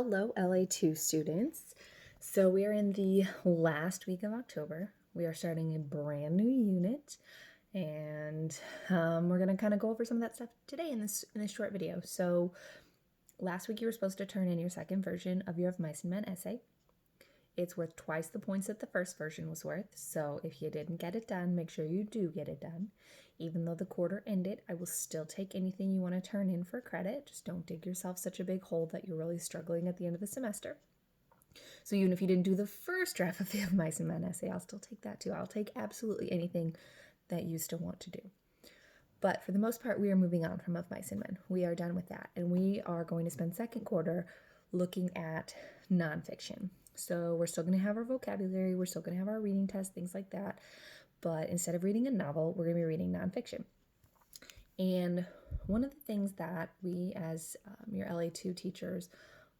Hello, LA2 students. So we are in the last week of October. We are starting a brand new unit, and we're gonna kind of go over some of that stuff today in this short video. So last week you were supposed to turn in your second version of your Of Mice and Men essay. It's worth twice the points that the first version was worth. So if you didn't get it done, make sure you do get it done. Even though the quarter ended, I will still take anything you want to turn in for credit. Just don't dig yourself such a big hole that you're really struggling at the end of the semester. So even if you didn't do the first draft of the Of Mice and Men essay, I'll still take that too. I'll take absolutely anything that you still want to do. But for the most part, we are moving on from Of Mice and Men. We are done with that. And we are going to spend second quarter looking at nonfiction. So we're still going to have our vocabulary, we're still going to have our reading test, things like that. But instead of reading a novel, we're going to be reading nonfiction. And one of the things that we as your LA2 teachers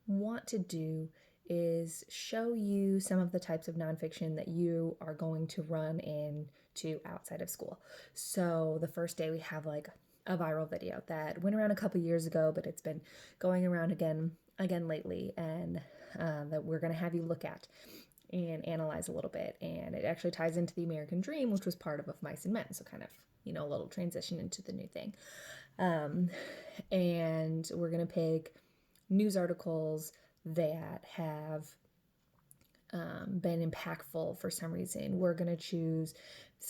want to do is show you some of the types of nonfiction that you are going to run into outside of school. So the first day we have like a viral video that went around a couple years ago, but it's been going around again lately, and that we're going to have you look at and analyze a little bit. And it actually ties into the American Dream, which was part of Mice and Men. So kind of, a little transition into the new thing. And we're going to pick news articles that have been impactful for some reason. We're going to choose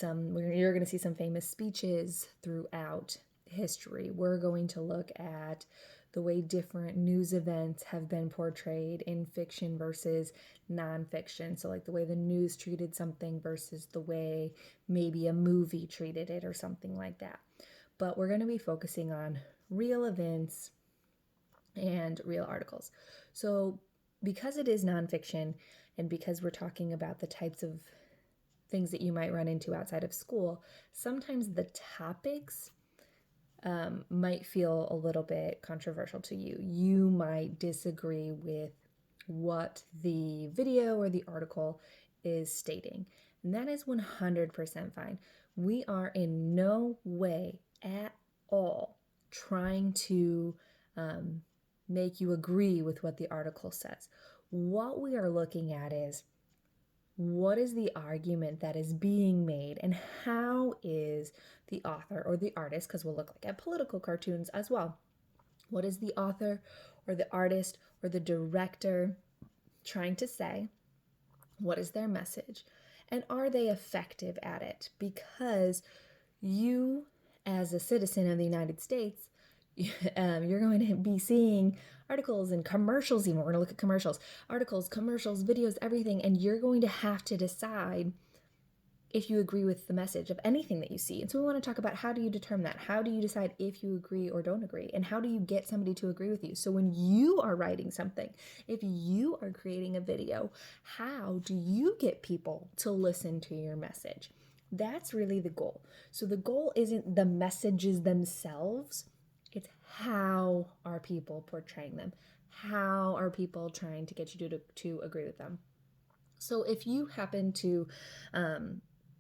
you're going to see some famous speeches throughout history. We're going to look at the way different news events have been portrayed in fiction versus nonfiction. So like the way the news treated something versus the way maybe a movie treated it or something like that. But we're going to be focusing on real events and real articles. So because it is nonfiction and because we're talking about the types of things that you might run into outside of school, sometimes the topics might feel a little bit controversial to you. You might disagree with what the video or the article is stating, and that is 100% fine. We are in no way at all trying to make you agree with what the article says. What we are looking at is what is the argument that is being made, and how is the author or the artist, because we'll look at political cartoons as well, what is the author or the artist or the director trying to say? What is their message? And are they effective at it? Because you, as a citizen of the United States, you're going to be seeing articles and commercials. Even we're going to look at commercials, videos, everything, and you're going to have to decide if you agree with the message of anything that you see. And so we want to talk about, how do you determine that? How do you decide if you agree or don't agree? And how do you get somebody to agree with you? So when you are writing something, if you are creating a video, how do you get people to listen to your message? That's really the goal. So the goal isn't the messages themselves, it's how are people portraying them? How are people trying to get you to agree with them? So if you happen to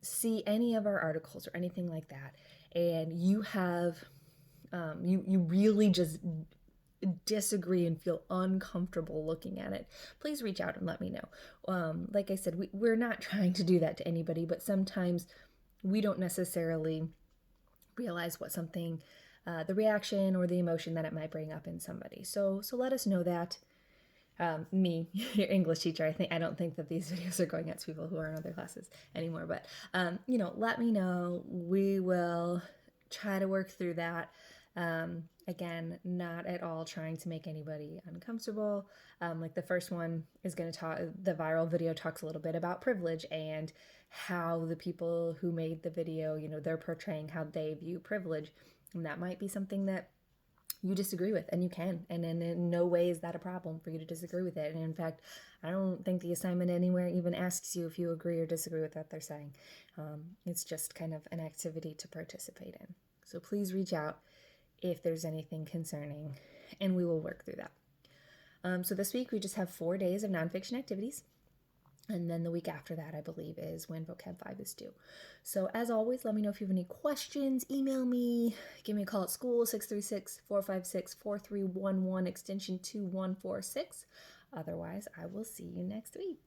see any of our articles or anything like that, and you have, you really just disagree and feel uncomfortable looking at it, please reach out and let me know. Like I said, we're not trying to do that to anybody, but sometimes we don't necessarily realize what something, the reaction or the emotion that it might bring up in somebody. So let us know that. Me, your English teacher, I don't think that these videos are going out to people who are in other classes anymore, but let me know. We will try to work through that. Again, not at all trying to make anybody uncomfortable. Like the first one is going to talk, the viral video talks a little bit about privilege and how the people who made the video, they're portraying how they view privilege. And that might be something that you disagree with, and you can, and in no way is that a problem for you to disagree with it. And in fact, I don't think the assignment anywhere even asks you if you agree or disagree with what they're saying. It's just kind of an activity to participate in. So please reach out if there's anything concerning, and we will work through that. So this week we just have 4 days of nonfiction activities. And then the week after that, I believe, is when Vocab 5 is due. So as always, let me know if you have any questions. Email me, give me a call at school, 636-456-4311, extension 2146. Otherwise, I will see you next week.